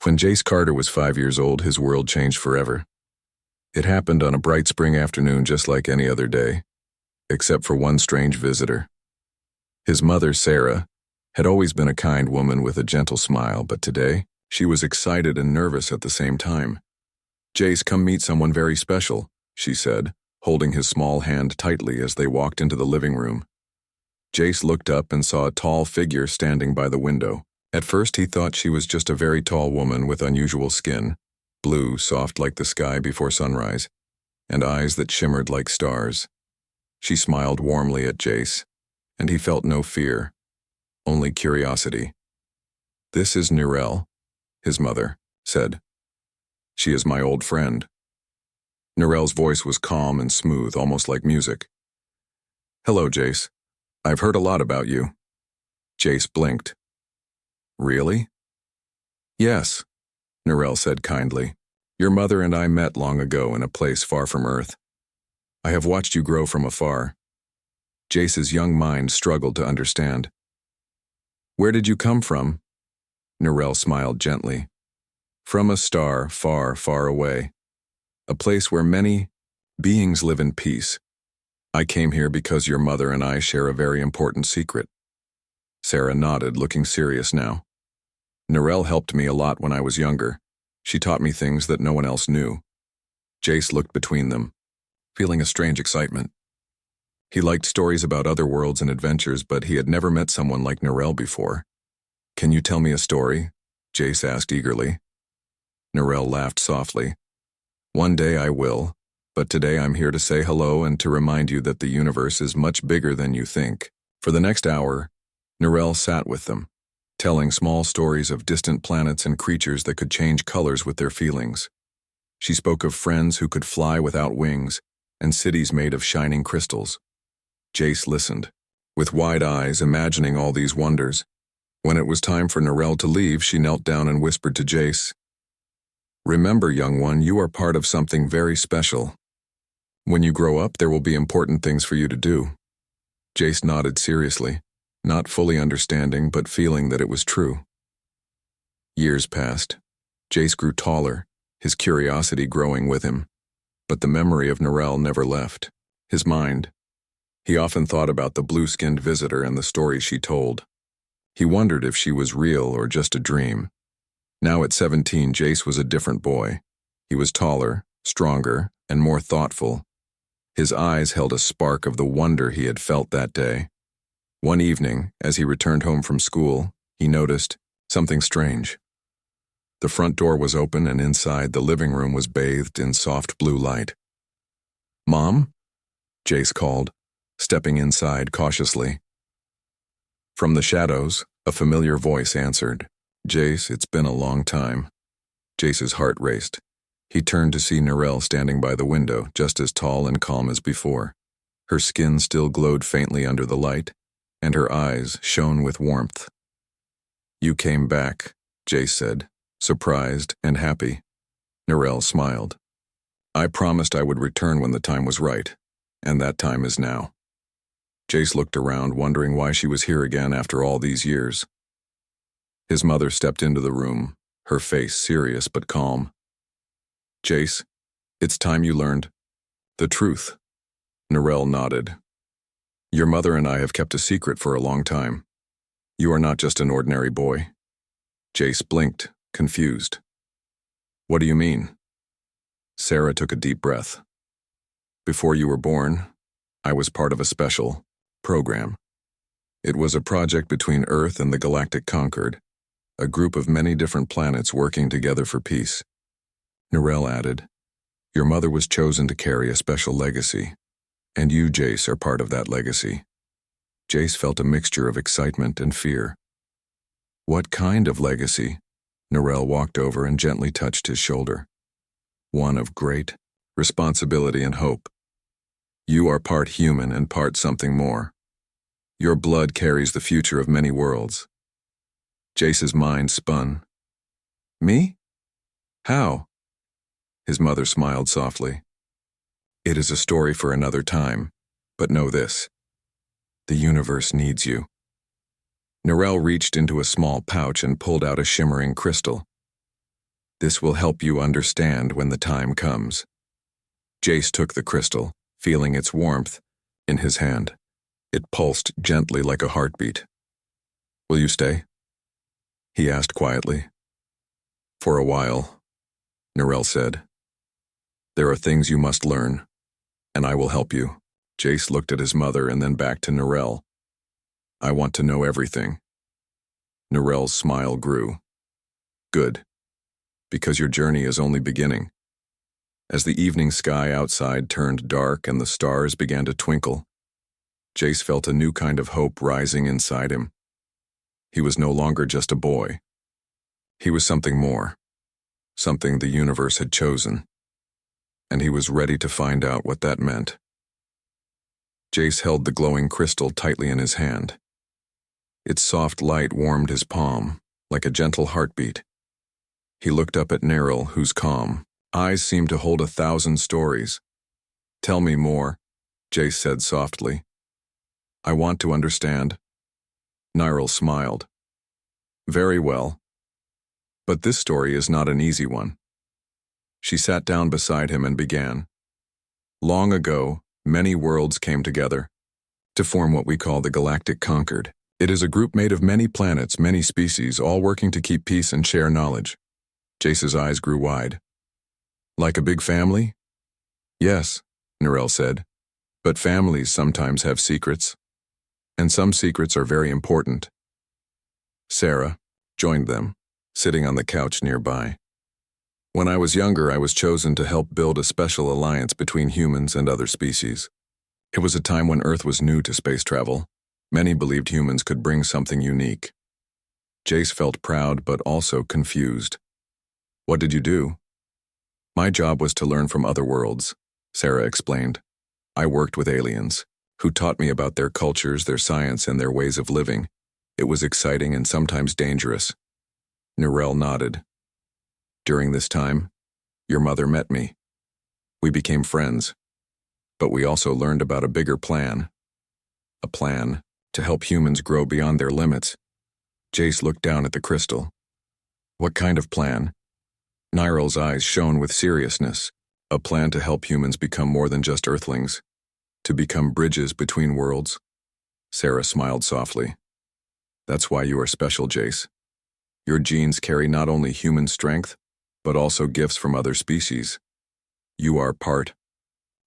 When Jace Carter was 5 years old, his world changed forever. It happened on a bright spring afternoon just like any other day, except for one strange visitor. His mother, Sarah, had always been a kind woman with a gentle smile, but today, she was excited and nervous at the same time. "Jace, come meet someone very special," she said, holding his small hand tightly as they walked into the living room. Jace looked up and saw a tall figure standing by the window. At first he thought she was just a very tall woman with unusual skin, blue, soft like the sky before sunrise, and eyes that shimmered like stars. She smiled warmly at Jace, and he felt no fear, only curiosity. "This is Narelle," his mother said. "She is my old friend." Narelle's voice was calm and smooth, almost like music. "Hello, Jace. I've heard a lot about you." Jace blinked. "Really?" "Yes," Narelle said kindly. "Your mother and I met long ago in a place far from Earth. I have watched you grow from afar." Jace's young mind struggled to understand. "Where did you come from?" Narelle smiled gently. "From a star far, far away. A place where many beings live in peace. I came here because your mother and I share a very important secret." Sarah nodded, looking serious now. "Narelle helped me a lot when I was younger. She taught me things that no one else knew." Jace looked between them, feeling a strange excitement. He liked stories about other worlds and adventures, but he had never met someone like Narelle before. "Can you tell me a story?" Jace asked eagerly. Narelle laughed softly. "One day I will, but today I'm here to say hello and to remind you that the universe is much bigger than you think." For the next hour, Narelle sat with them, telling small stories of distant planets and creatures that could change colors with their feelings. She spoke of friends who could fly without wings and cities made of shining crystals. Jace listened, with wide eyes, imagining all these wonders. When it was time for Narelle to leave, she knelt down and whispered to Jace, "Remember, young one, you are part of something very special. When you grow up, there will be important things for you to do." Jace nodded seriously, not fully understanding but feeling that it was true. Years passed. Jace grew taller, his curiosity growing with him, but the memory of Narelle never left his mind. He often thought about the blue-skinned visitor and the story she told. He wondered if she was real or just a dream. Now at 17, Jace was a different boy. He was taller, stronger, and more thoughtful. His eyes held a spark of the wonder he had felt that day. One evening, as he returned home from school, he noticed something strange. The front door was open, and inside, the living room was bathed in soft blue light. "Mom?" Jace called, stepping inside cautiously. From the shadows, a familiar voice answered. "Jace, it's been a long time." Jace's heart raced. He turned to see Narelle standing by the window, just as tall and calm as before. Her skin still glowed faintly under the light, and her eyes shone with warmth. "You came back," Jace said, surprised and happy. Narelle smiled. "I promised I would return when the time was right, and that time is now." Jace looked around, wondering why she was here again after all these years. His mother stepped into the room, her face serious but calm. "Jace, it's time you learned the truth." Narelle nodded. "Your mother and I have kept a secret for a long time. You are not just an ordinary boy." Jace blinked, confused. "What do you mean?" Sarah took a deep breath. "Before you were born, I was part of a special program. It was a project between Earth and the Galactic Concord, a group of many different planets working together for peace." Narelle added, "Your mother was chosen to carry a special legacy, and you, Jace, are part of that legacy." Jace felt a mixture of excitement and fear. "What kind of legacy?" Narelle walked over and gently touched his shoulder. "One of great responsibility and hope. You are part human and part something more. Your blood carries the future of many worlds." Jace's mind spun. "Me? How?" His mother smiled softly. "It is a story for another time, but know this. The universe needs you." Narelle reached into a small pouch and pulled out a shimmering crystal. This will help you understand when the time comes. Jace took the crystal, feeling its warmth, in his hand. It pulsed gently like a heartbeat. Will you stay? He asked quietly. For a while, Narelle said. There are things you must learn, and I will help you. Jace looked at his mother and then back to Narelle. I want to know everything. Narelle's smile grew. Good, because your journey is only beginning. As the evening sky outside turned dark and the stars began to twinkle, Jace felt a new kind of hope rising inside him. He was no longer just a boy. He was something more, something the universe had chosen, and he was ready to find out what that meant. Jace held the glowing crystal tightly in his hand. Its soft light warmed his palm, like a gentle heartbeat. He looked up at Narelle, whose calm eyes seemed to hold 1,000 stories. Tell me more, Jace said softly. I want to understand. Narelle smiled. Very well. But this story is not an easy one. She sat down beside him and began. Long ago, many worlds came together to form what we call the Galactic Concord. It is a group made of many planets, many species, all working to keep peace and share knowledge. Jace's eyes grew wide. Like a big family? Yes, Narelle said. But families sometimes have secrets. And some secrets are very important. Sarah joined them, sitting on the couch nearby. When I was younger, I was chosen to help build a special alliance between humans and other species. It was a time when Earth was new to space travel. Many believed humans could bring something unique. Jace felt proud but also confused. What did you do? My job was to learn from other worlds, Sarah explained. I worked with aliens, who taught me about their cultures, their science, and their ways of living. It was exciting and sometimes dangerous. Narelle nodded. During this time, your mother met me. We became friends. But we also learned about a bigger plan. A plan to help humans grow beyond their limits. Jace looked down at the crystal. What kind of plan? Narelle's eyes shone with seriousness. A plan to help humans become more than just Earthlings. To become bridges between worlds. Sarah smiled softly. That's why you are special, Jace. Your genes carry not only human strength, but also gifts from other species. You are part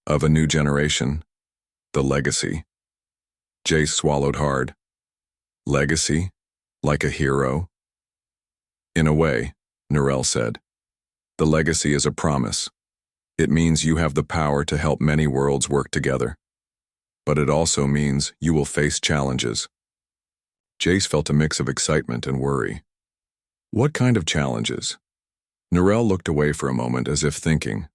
of a new generation, the legacy. Jace swallowed hard. Legacy? Like a hero? In a way, Narelle said. The legacy is a promise. It means you have the power to help many worlds work together. But it also means you will face challenges. Jace felt a mix of excitement and worry. What kind of challenges? Narelle looked away for a moment as if thinking.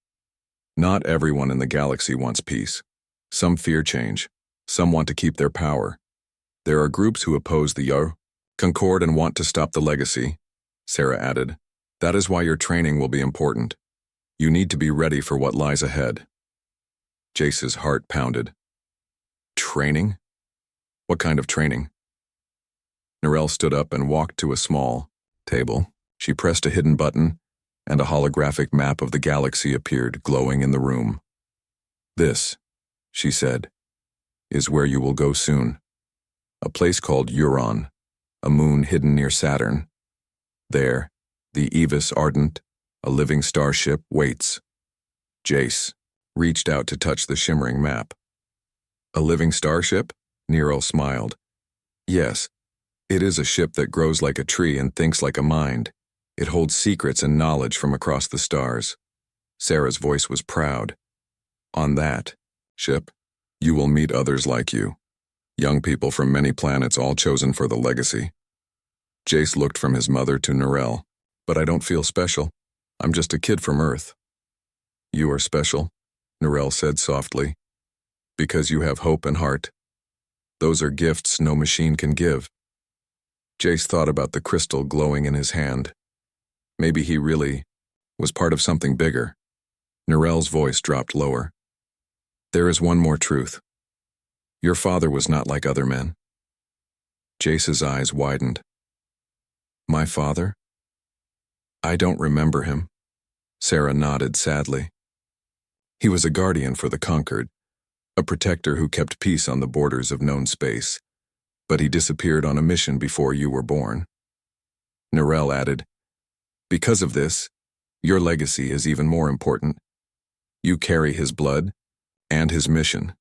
Not everyone in the galaxy wants peace. Some fear change. Some want to keep their power. There are groups who oppose the Concord and want to stop the legacy, Sarah added. That is why your training will be important. You need to be ready for what lies ahead. Jace's heart pounded. Training? What kind of training? Narelle stood up and walked to a small table. She pressed a hidden button, and a holographic map of the galaxy appeared, glowing in the room. This, she said, is where you will go soon. A place called Euron, a moon hidden near Saturn. There, the Evis Ardent, a living starship, waits. Jace reached out to touch the shimmering map. A living starship? Nero smiled. Yes, it is a ship that grows like a tree and thinks like a mind. It holds secrets and knowledge from across the stars. Sarah's voice was proud. On that ship, you will meet others like you. Young people from many planets, all chosen for the legacy. Jace looked from his mother to Narelle. But I don't feel special. I'm just a kid from Earth. You are special, Narelle said softly. Because you have hope and heart. Those are gifts no machine can give. Jace thought about the crystal glowing in his hand. Maybe he really was part of something bigger. Narelle's voice dropped lower. There is one more truth. Your father was not like other men. Jace's eyes widened. My father? I don't remember him. Sarah nodded sadly. He was a guardian for the conquered, a protector who kept peace on the borders of known space, but he disappeared on a mission before you were born. Narelle added, because of this, your legacy is even more important. You carry his blood and his mission.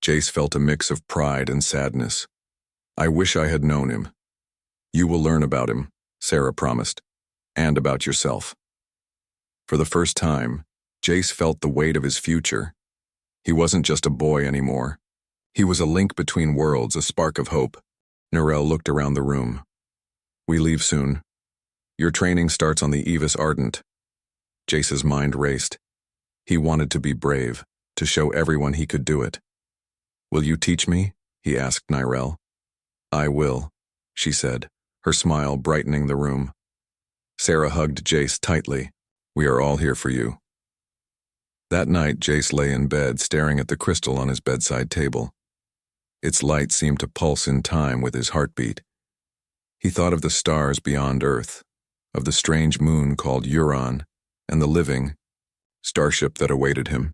Jace felt a mix of pride and sadness. I wish I had known him. You will learn about him, Sarah promised, and about yourself. For the first time, Jace felt the weight of his future. He wasn't just a boy anymore. He was a link between worlds, a spark of hope. Narelle looked around the room. We leave soon. Your training starts on the Evis Ardent. Jace's mind raced. He wanted to be brave, to show everyone he could do it. Will you teach me? He asked Narelle. I will, she said, her smile brightening the room. Sarah hugged Jace tightly. We are all here for you. That night, Jace lay in bed staring at the crystal on his bedside table. Its light seemed to pulse in time with his heartbeat. He thought of the stars beyond Earth, of the strange moon called Euron, and the living starship that awaited him.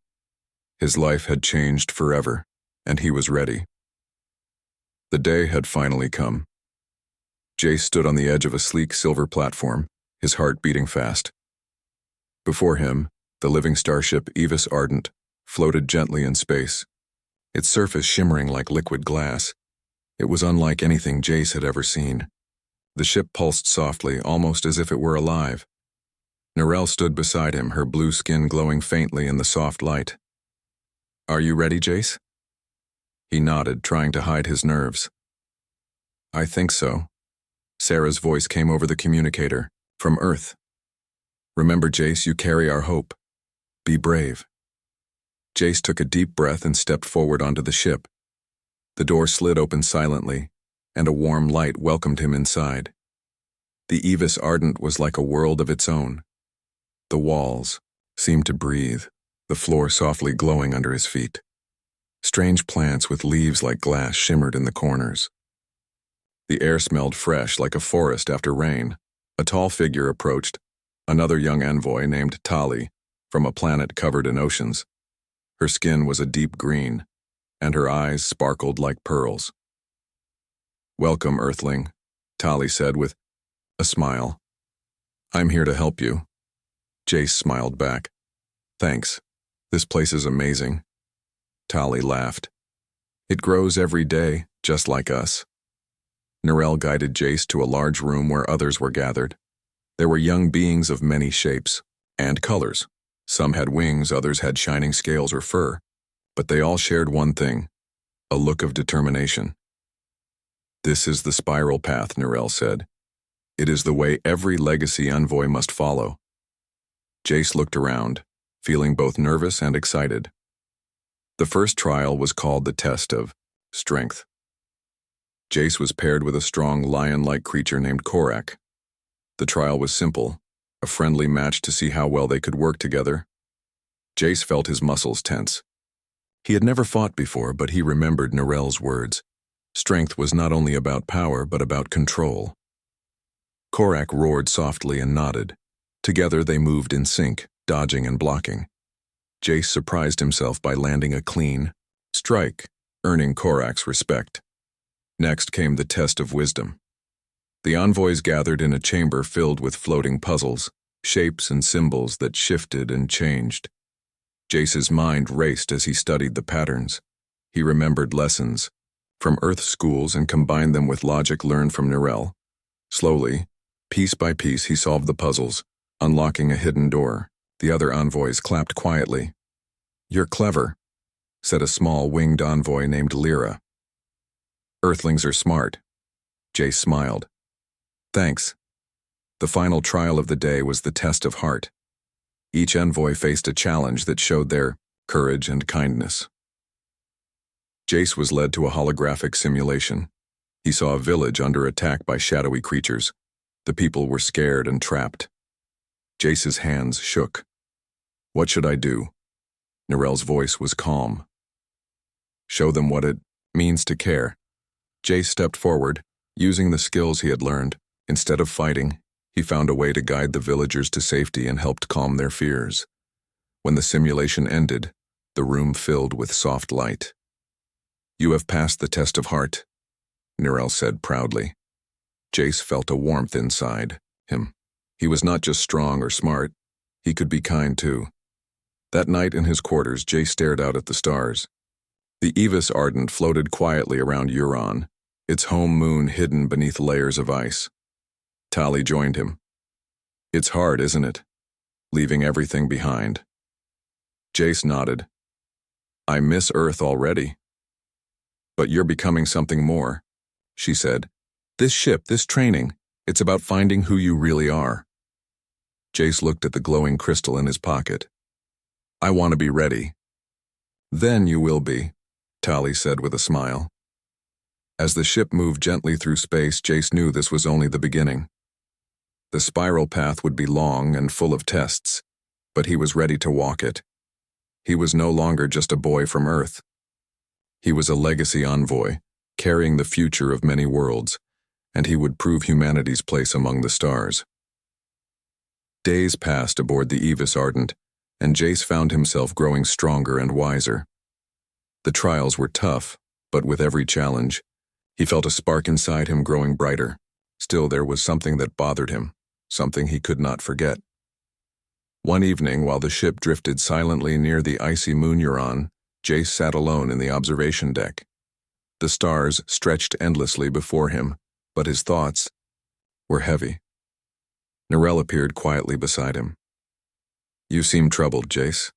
His life had changed forever, and he was ready. The day had finally come. Jace stood on the edge of a sleek silver platform, his heart beating fast. Before him, the living starship Evis Ardent floated gently in space, its surface shimmering like liquid glass. It was unlike anything Jace had ever seen. The ship pulsed softly, almost as if it were alive. Narelle stood beside him, her blue skin glowing faintly in the soft light. Are you ready, Jace? He nodded, trying to hide his nerves. I think so. Sarah's voice came over the communicator, from Earth. Remember, Jace, you carry our hope. Be brave. Jace took a deep breath and stepped forward onto the ship. The door slid open silently, and a warm light welcomed him inside. The Evis Ardent was like a world of its own. The walls seemed to breathe, the floor softly glowing under his feet. Strange plants with leaves like glass shimmered in the corners. The air smelled fresh, like a forest after rain. A tall figure approached, another young envoy named Tali, from a planet covered in oceans. Her skin was a deep green, and her eyes sparkled like pearls. Welcome, Earthling, Tali said with a smile. I'm here to help you. Jace smiled back. Thanks. This place is amazing. Tali laughed. It grows every day, just like us. Narelle guided Jace to a large room where others were gathered. There were young beings of many shapes and colors. Some had wings, others had shining scales or fur, but they all shared one thing, a look of determination. This is the spiral path, Narelle said. It is the way every legacy envoy must follow. Jace looked around, feeling both nervous and excited. The first trial was called the test of strength. Jace was paired with a strong lion-like creature named Korak. The trial was simple, a friendly match to see how well they could work together. Jace felt his muscles tense. He had never fought before, but he remembered Narelle's words. Strength was not only about power, but about control. Korak roared softly and nodded. Together they moved in sync, dodging and blocking. Jace surprised himself by landing a clean strike, earning Korak's respect. Next came the test of wisdom. The envoys gathered in a chamber filled with floating puzzles, shapes and symbols that shifted and changed. Jace's mind raced as he studied the patterns. He remembered lessons from Earth schools and combined them with logic learned from Narelle. Slowly, piece by piece, he solved the puzzles, unlocking a hidden door. The other envoys clapped quietly. You're clever, said a small winged envoy named Lyra. Earthlings are smart. Jace smiled. Thanks. The final trial of the day was the test of heart. Each envoy faced a challenge that showed their courage and kindness. Jace was led to a holographic simulation. He saw a village under attack by shadowy creatures. The people were scared and trapped. Jace's hands shook. What should I do? Narelle's voice was calm. Show them what it means to care. Jace stepped forward, using the skills he had learned. Instead of fighting, He found a way to guide the villagers to safety and helped calm their fears. When the simulation ended, the room filled with soft light. "You have passed the test of heart," Nirel said proudly. Jace felt a warmth inside him. He was not just strong or smart, he could be kind too. That night in his quarters, Jace stared out at the stars. The Evis Ardent floated quietly around Euron, its home moon hidden beneath layers of ice. Tali joined him. "It's hard, isn't it? Leaving everything behind." Jace nodded. "I miss Earth already." "But you're becoming something more," she said. "This ship, this training, it's about finding who you really are." Jace looked at the glowing crystal in his pocket. "I want to be ready." "Then you will be," Tali said with a smile. As the ship moved gently through space, Jace knew this was only the beginning. The spiral path would be long and full of tests, but he was ready to walk it. He was no longer just a boy from Earth. He was a legacy envoy, carrying the future of many worlds, and he would prove humanity's place among the stars. Days passed aboard the Evis Ardent, and Jace found himself growing stronger and wiser. The trials were tough, but with every challenge, he felt a spark inside him growing brighter. Still, there was something that bothered him, something he could not forget. One evening, while the ship drifted silently near the icy moon Euron, Jace sat alone in the observation deck. The stars stretched endlessly before him, but his thoughts were heavy. Nirel appeared quietly beside him. "You seem troubled, Jace."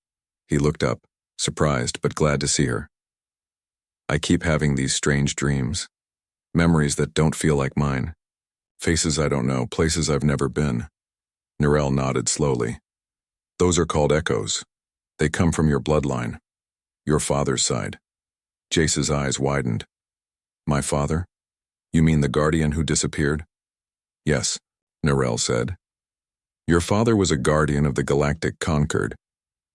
He looked up, surprised but glad to see her. "I keep having these strange dreams, memories that don't feel like mine. Faces I don't know, places I've never been." Nirel nodded slowly. "Those are called echoes. They come from your bloodline, your father's side." Jace's eyes widened. "My father? You mean the guardian who disappeared?" "Yes," Nirel said. "Your father was a guardian of the Galactic Concord.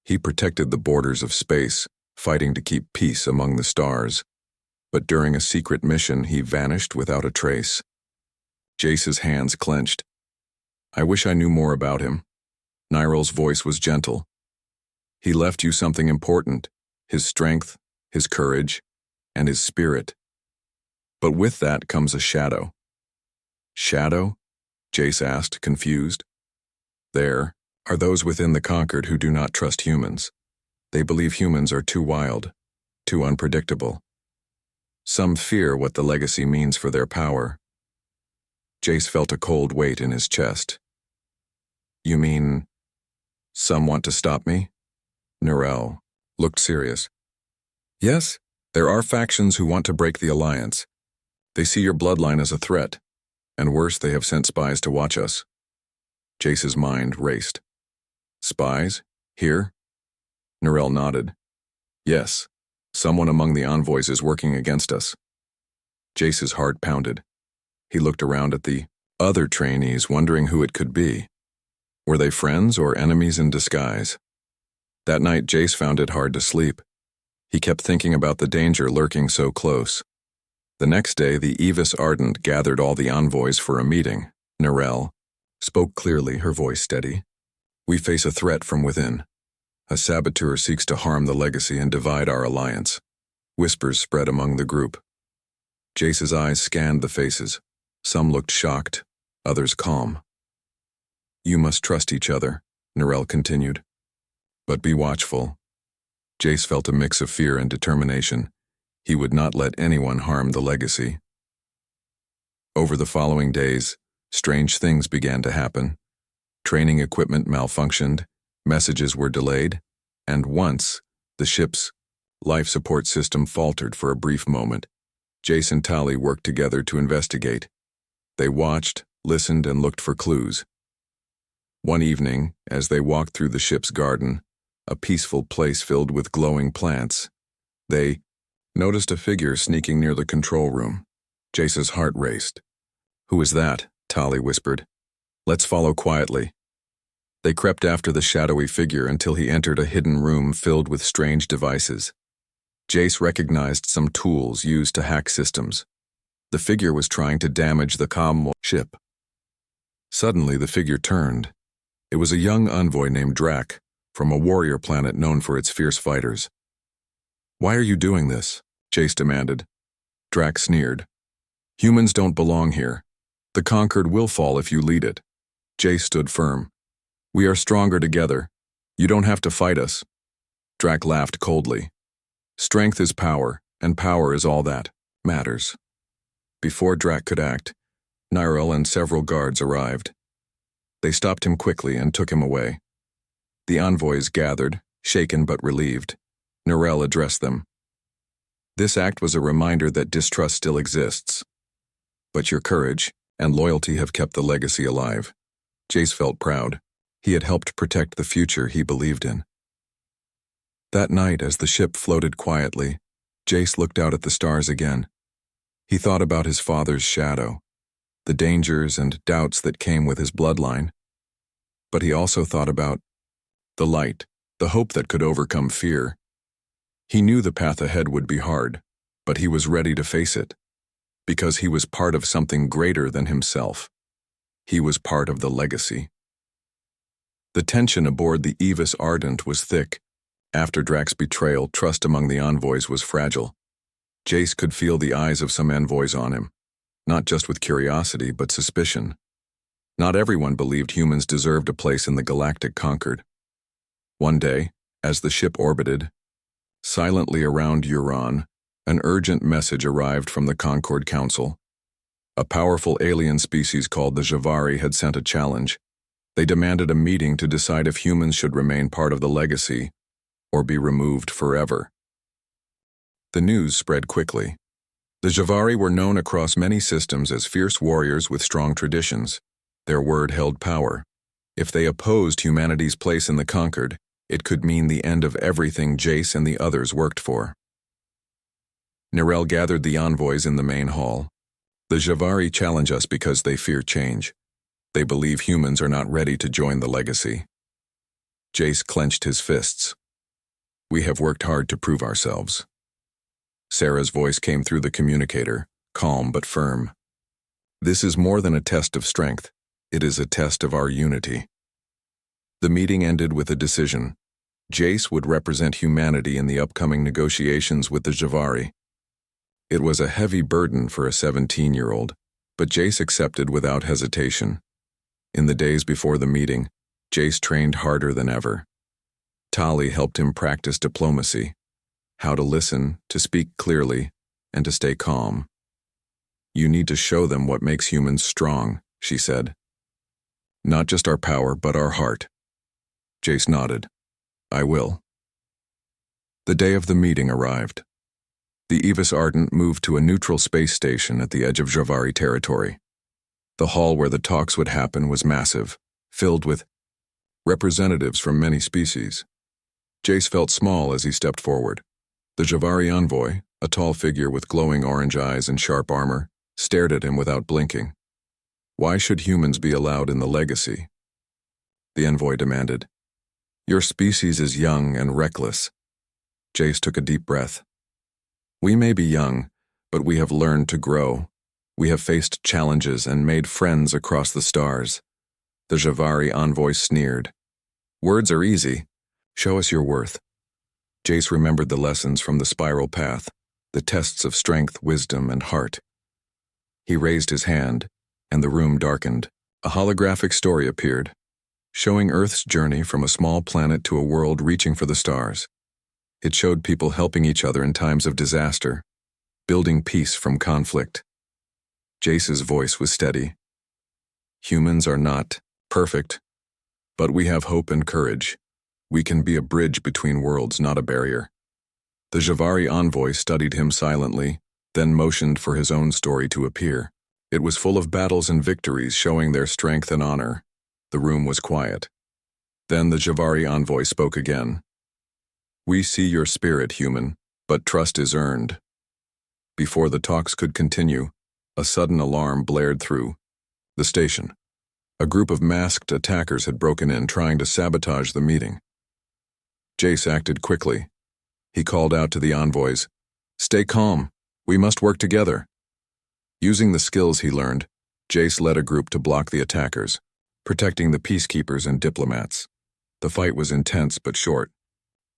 He protected the borders of space, fighting to keep peace among the stars. But during a secret mission, he vanished without a trace." Jace's hands clenched. "I wish I knew more about him." Nirel's voice was gentle. "He left you something important, his strength, his courage, and his spirit. But with that comes a shadow." "Shadow?" Jace asked, confused. "There are those within the Conquered who do not trust humans. They believe humans are too wild, too unpredictable. Some fear what the legacy means for their power." Jace felt a cold weight in his chest. "You mean, some want to stop me?" Nirel looked serious. "Yes, there are factions who want to break the alliance. They see your bloodline as a threat, and worse, they have sent spies to watch us." Jace's mind raced. "Spies? Here?" Nirel nodded. "Yes, someone among the envoys is working against us." Jace's heart pounded. He looked around at the other trainees, wondering who it could be. Were they friends or enemies in disguise? That night, Jace found it hard to sleep. He kept thinking about the danger lurking so close. The next day, the Evis Ardent gathered all the envoys for a meeting. Nirel spoke clearly, her voice steady. "We face a threat from within. A saboteur seeks to harm the legacy and divide our alliance." Whispers spread among the group. Jace's eyes scanned the faces. Some looked shocked, others calm. "You must trust each other," Nirel continued. "But be watchful." Jace felt a mix of fear and determination. He would not let anyone harm the legacy. Over the following days, strange things began to happen. Training equipment malfunctioned, messages were delayed, and once, the ship's life support system faltered for a brief moment. Jace and Tali worked together to investigate. They watched, listened, and looked for clues. One evening, as they walked through the ship's garden, a peaceful place filled with glowing plants, they noticed a figure sneaking near the control room. Jace's heart raced. "Who is that?" Tali whispered. "Let's follow quietly." They crept after the shadowy figure until he entered a hidden room filled with strange devices. Jace recognized some tools used to hack systems. The figure was trying to damage the comm ship. Suddenly, the figure turned. It was a young envoy named Drac, from a warrior planet known for its fierce fighters. "Why are you doing this?" Jace demanded. Drac sneered. "Humans don't belong here. The conquered will fall if you lead it." Jace stood firm. "We are stronger together. You don't have to fight us." Drac laughed coldly. "Strength is power, and power is all that matters." Before Drac could act, Nyrel and several guards arrived. They stopped him quickly and took him away. The envoys gathered, shaken but relieved. Nyrel addressed them. "This act was a reminder that distrust still exists. But your courage and loyalty have kept the legacy alive." Jace felt proud. He had helped protect the future he believed in. That night, as the ship floated quietly, Jace looked out at the stars again. He thought about his father's shadow, the dangers and doubts that came with his bloodline. But he also thought about the light, the hope that could overcome fear. He knew the path ahead would be hard, but he was ready to face it, because he was part of something greater than himself. He was part of the legacy. The tension aboard the Evis Ardent was thick. After Drac's betrayal, trust among the envoys was fragile. Jace could feel the eyes of some envoys on him, not just with curiosity, but suspicion. Not everyone believed humans deserved a place in the galactic conquered. One day, as the ship orbited silently around Euron, an urgent message arrived from the Concord Council. A powerful alien species called the Javari had sent a challenge. They demanded a meeting to decide if humans should remain part of the legacy or be removed forever. The news spread quickly. The Javari were known across many systems as fierce warriors with strong traditions. Their word held power. If they opposed humanity's place in the conquered, it could mean the end of everything Jace and the others worked for. Nyrel gathered the envoys in the main hall. "The Javari challenge us because they fear change. They believe humans are not ready to join the legacy." Jace clenched his fists. "We have worked hard to prove ourselves." Sarah's voice came through the communicator, calm but firm. "This is more than a test of strength. It is a test of our unity." The meeting ended with a decision. Jace would represent humanity in the upcoming negotiations with the Javari. It was a heavy burden for a 17-year-old, but Jace accepted without hesitation. In the days before the meeting, Jace trained harder than ever. Tali helped him practice diplomacy, how to listen, to speak clearly, and to stay calm. "You need to show them what makes humans strong," she said. "Not just our power, but our heart." Jace nodded. "I will." The day of the meeting arrived. The Evis Ardent moved to a neutral space station at the edge of Javari territory. The hall where the talks would happen was massive, filled with representatives from many species. Jace felt small as he stepped forward. The Javari envoy, a tall figure with glowing orange eyes and sharp armor, stared at him without blinking. "Why should humans be allowed in the legacy?" The envoy demanded. "Your species is young and reckless." Jace took a deep breath. "We may be young, but we have learned to grow. We have faced challenges and made friends across the stars." The Javari envoy sneered. "Words are easy. Show us your worth." Jace remembered the lessons from the spiral path, the tests of strength, wisdom, and heart. He raised his hand, and the room darkened. A holographic story appeared, showing Earth's journey from a small planet to a world reaching for the stars. It showed people helping each other in times of disaster, building peace from conflict. Jace's voice was steady. "Humans are not perfect, but we have hope and courage. We can be a bridge between worlds, not a barrier." The Javari envoy studied him silently, then motioned for his own story to appear. It was full of battles and victories showing their strength and honor. The room was quiet. Then the Javari envoy spoke again. "We see your spirit, human, but trust is earned." Before the talks could continue, a sudden alarm blared through the station. A group of masked attackers had broken in, trying to sabotage the meeting. Jace acted quickly. He called out to the envoys, "Stay calm. We must work together." Using the skills he learned, Jace led a group to block the attackers, protecting the peacekeepers and diplomats. The fight was intense but short.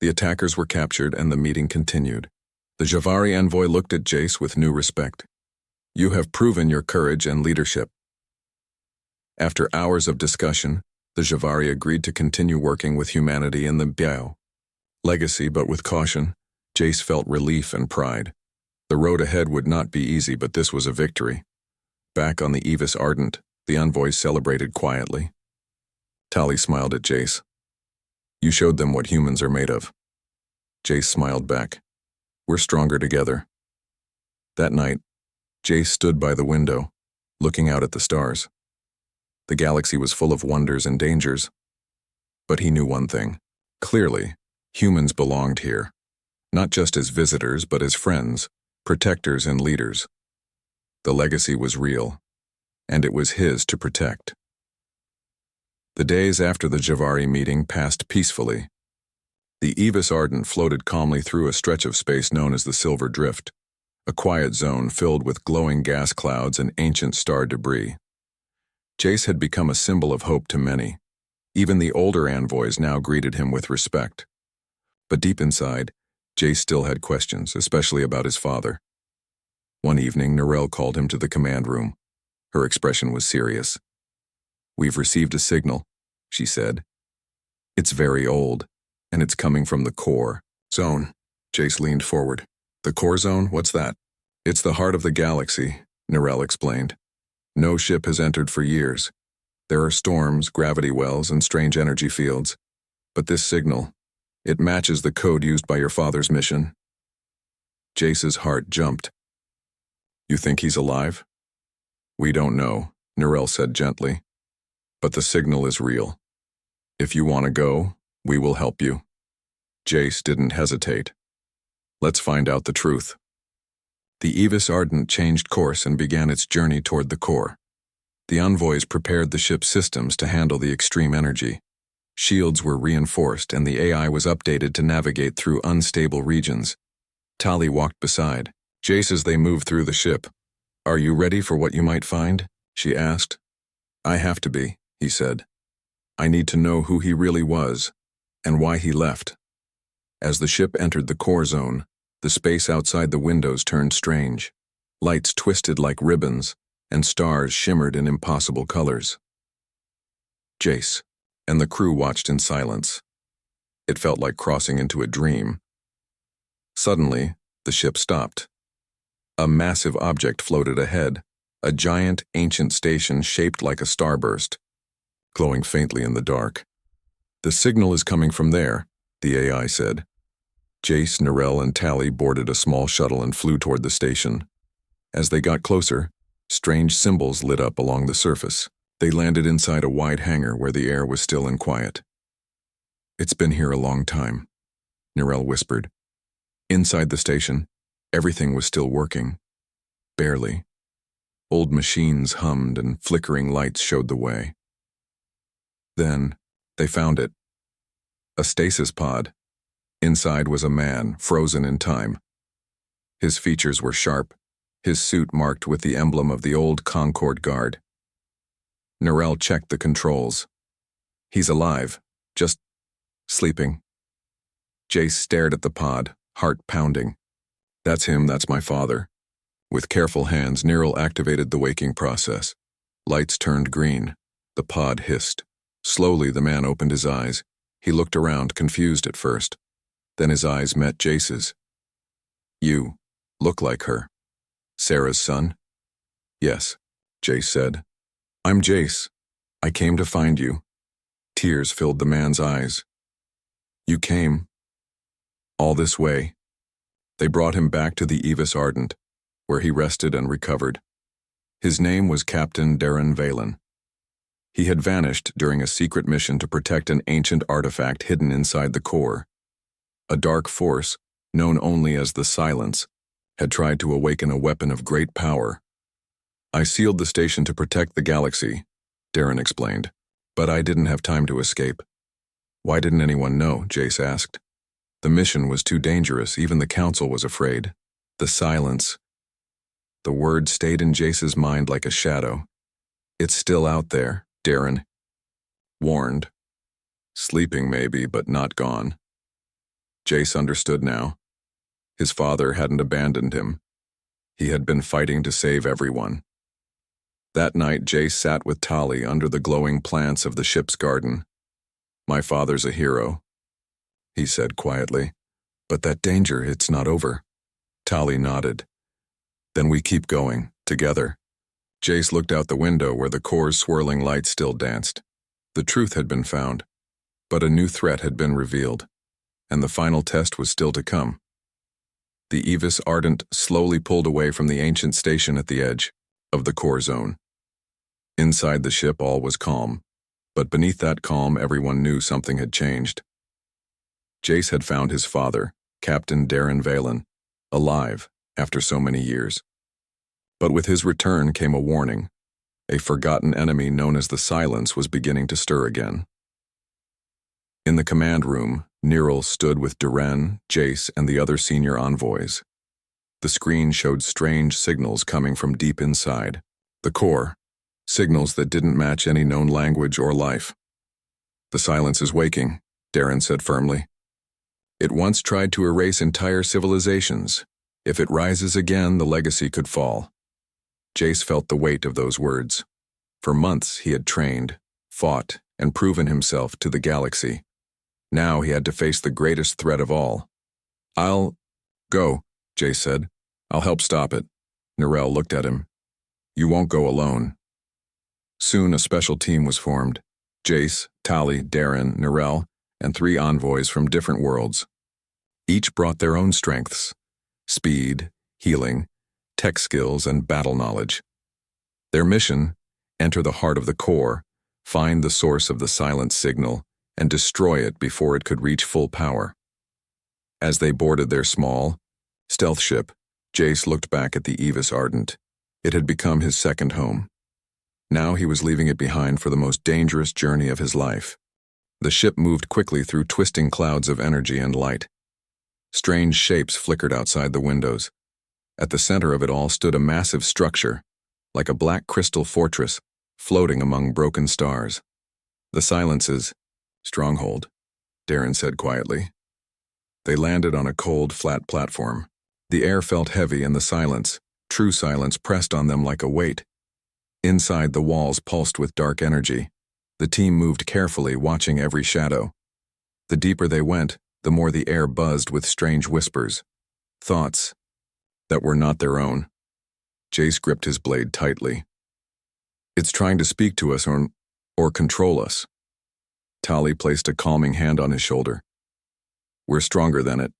The attackers were captured and the meeting continued. The Javari envoy looked at Jace with new respect. "You have proven your courage and leadership." After hours of discussion, the Javari agreed to continue working with humanity in the Biao legacy, but with caution. Jace felt relief and pride. The road ahead would not be easy, but this was a victory. Back on the Evis Ardent, the envoys celebrated quietly. Tali smiled at Jace. "You showed them what humans are made of." Jace smiled back. "We're stronger together." That night, Jace stood by the window, looking out at the stars. The galaxy was full of wonders and dangers. But he knew one thing. Clearly, humans belonged here. Not just as visitors, but as friends, protectors and leaders. The legacy was real, and it was his to protect. The days after the Javari meeting passed peacefully. The Evis Ardent floated calmly through a stretch of space known as the Silver Drift, a quiet zone filled with glowing gas clouds and ancient star debris. Jace had become a symbol of hope to many. Even the older envoys now greeted him with respect. But deep inside, Jace still had questions, especially about his father. One evening, Narelle called him to the command room. Her expression was serious. "We've received a signal," she said. "It's very old, and it's coming from the core zone." Jace leaned forward. "The core zone? What's that?" "It's the heart of the galaxy," Narelle explained. "No ship has entered for years. There are storms, gravity wells, and strange energy fields. But this signal, it matches the code used by your father's mission." Jace's heart jumped. "You think he's alive?" "We don't know," Narelle said gently. "But the signal is real. If you want to go, we will help you." Jace didn't hesitate. "Let's find out the truth." The Evis Ardent changed course and began its journey toward the core. The envoys prepared the ship's systems to handle the extreme energy. Shields were reinforced and the AI was updated to navigate through unstable regions. Tali walked beside Jace as they moved through the ship. "Are you ready for what you might find?" she asked. "I have to be," he said. "I need to know who he really was and why he left." As the ship entered the core zone, the space outside the windows turned strange. Lights twisted like ribbons, and stars shimmered in impossible colors. Jace and the crew watched in silence. It felt like crossing into a dream. Suddenly, the ship stopped. A massive object floated ahead, a giant, ancient station shaped like a starburst, glowing faintly in the dark. "The signal is coming from there," the AI said. Jace, Narelle, and Tali boarded a small shuttle and flew toward the station. As they got closer, strange symbols lit up along the surface. They landed inside a wide hangar where the air was still and quiet. "It's been here a long time," Narelle whispered. Inside the station, everything was still working. Barely. Old machines hummed and flickering lights showed the way. Then, they found it. A stasis pod. Inside was a man, frozen in time. His features were sharp, his suit marked with the emblem of the old Concord Guard. Narelle checked the controls. "He's alive, just sleeping." Jace stared at the pod, heart pounding. "That's him, that's my father." With careful hands, Narelle activated the waking process. Lights turned green. The pod hissed. Slowly, the man opened his eyes. He looked around, confused at first. Then his eyes met Jace's. "You look like her. Sarah's son?" "Yes," Jace said. "I'm Jace. I came to find you." Tears filled the man's eyes. "You came all this way." They brought him back to the Evis Ardent, where he rested and recovered. His name was Captain Darren Valen. He had vanished during a secret mission to protect an ancient artifact hidden inside the core. A dark force, known only as the Silence, had tried to awaken a weapon of great power. "I sealed the station to protect the galaxy," Darren explained, "but I didn't have time to escape." "Why didn't anyone know?" Jace asked. "The mission was too dangerous, even the Council was afraid." The Silence. The word stayed in Jace's mind like a shadow. It's still out there, Darren warned. Sleeping maybe, but not gone. Jace understood now. His father hadn't abandoned him. He had been fighting to save everyone. That night, Jace sat with Tali under the glowing plants of the ship's garden. "My father's a hero," he said quietly. "But that danger, it's not over." Tali nodded. "Then we keep going, together." Jace looked out the window where the core's swirling light still danced. The truth had been found, but a new threat had been revealed, and the final test was still to come. The Evis Ardent slowly pulled away from the ancient station at the edge of the core zone. Inside the ship all was calm, but beneath that calm everyone knew something had changed. Jace had found his father, Captain Darren Valen, alive after so many years. But with his return came a warning. A forgotten enemy known as the Silence was beginning to stir again. In the command room, Neril stood with Duran, Jace, and the other senior envoys. The screen showed strange signals coming from deep inside the core, signals that didn't match any known language or life. "The Silence is waking," Darren said firmly. "It once tried to erase entire civilizations. If it rises again, the legacy could fall." Jace felt the weight of those words. For months he had trained, fought, and proven himself to the galaxy. Now he had to face the greatest threat of all. "I'll go," Jace said. "I'll help stop it." Neril looked at him. "You won't go alone." Soon a special team was formed. Jace, Tali, Darren, Neril, and 3 envoys from different worlds. Each brought their own strengths: speed, healing, tech skills, and battle knowledge. Their mission: enter the heart of the core, find the source of the Silence signal, and destroy it before it could reach full power. As they boarded their small, stealth ship, Jace looked back at the Evis Ardent. It had become his second home. Now he was leaving it behind for the most dangerous journey of his life. The ship moved quickly through twisting clouds of energy and light. Strange shapes flickered outside the windows. At the center of it all stood a massive structure, like a black crystal fortress, floating among broken stars. "The Silence's stronghold," Darren said quietly. They landed on a cold, flat platform. The air felt heavy and the silence, true silence, pressed on them like a weight. Inside, the walls pulsed with dark energy. The team moved carefully, watching every shadow. The deeper they went, the more the air buzzed with strange whispers. Thoughts that were not their own. Jace gripped his blade tightly. "It's trying to speak to us or control us." Tali placed a calming hand on his shoulder. "We're stronger than it."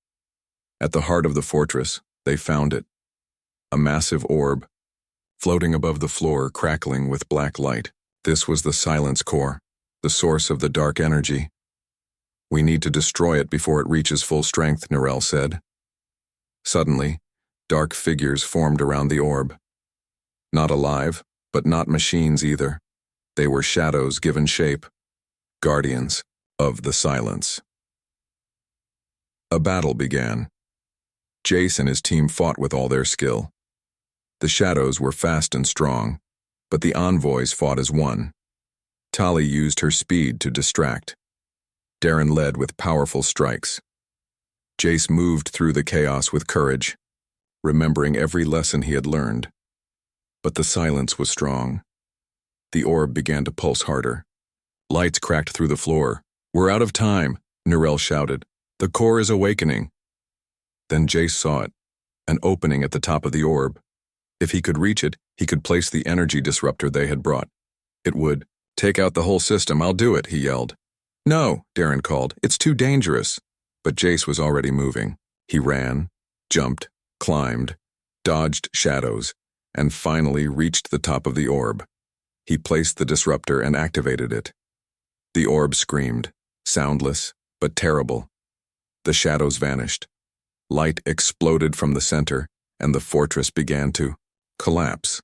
At the heart of the fortress, they found it. A massive orb, floating above the floor, crackling with black light. This was the Silence core, the source of the dark energy. "We need to destroy it before it reaches full strength," Neril said. Suddenly, dark figures formed around the orb. Not alive, but not machines either. They were shadows given shape. Guardians of the Silence. A battle began. Jace and his team fought with all their skill. The shadows were fast and strong, but the envoys fought as one. Tali used her speed to distract. Darren led with powerful strikes. Jace moved through the chaos with courage, remembering every lesson he had learned. But the Silence was strong. The orb began to pulse harder. Lights cracked through the floor. "We're out of time," Neril shouted. "The core is awakening." Then Jace saw it, an opening at the top of the orb. If he could reach it, he could place the energy disruptor they had brought. It would take out the whole system. "I'll do it," he yelled. "No," Darren called. "It's too dangerous." But Jace was already moving. He ran, jumped, climbed, dodged shadows, and finally reached the top of the orb. He placed the disruptor and activated it. The orb screamed, soundless, but terrible. The shadows vanished. Light exploded from the center, and the fortress began to collapse.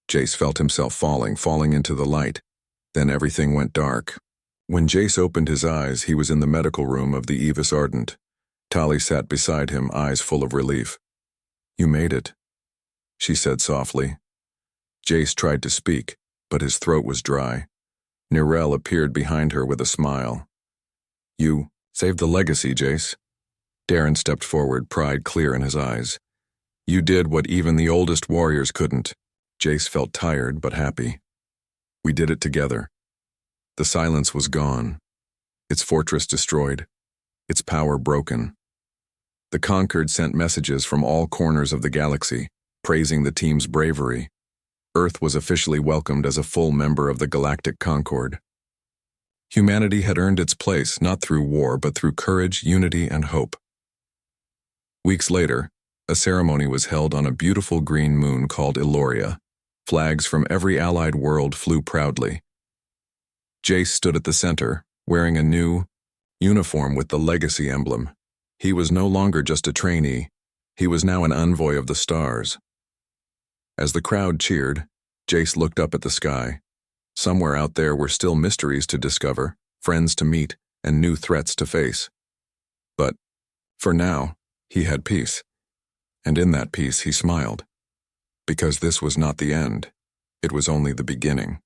Jace felt himself falling into the light. Then everything went dark. When Jace opened his eyes, he was in the medical room of the Evis Ardent. Tali sat beside him, eyes full of relief. "You made it," she said softly. Jace tried to speak, but his throat was dry. Nirel appeared behind her with a smile. "You saved the legacy, Jace." Darren stepped forward, pride clear in his eyes. "You did what even the oldest warriors couldn't." Jace felt tired but happy. "We did it together." The silence was gone, its fortress destroyed, its power broken. The Conquered sent messages from all corners of the galaxy, praising the team's bravery. Earth was officially welcomed as a full member of the Galactic Concord. Humanity had earned its place not through war but through courage, unity, and hope. Weeks later, a ceremony was held on a beautiful green moon called Eloria. Flags from every allied world flew proudly. Jace stood at the center, wearing a new uniform with the legacy emblem. He was no longer just a trainee. He was now an envoy of the stars. As the crowd cheered, Jace looked up at the sky. Somewhere out there were still mysteries to discover, friends to meet, and new threats to face. But, for now, he had peace. And in that peace he smiled. Because this was not the end. It was only the beginning.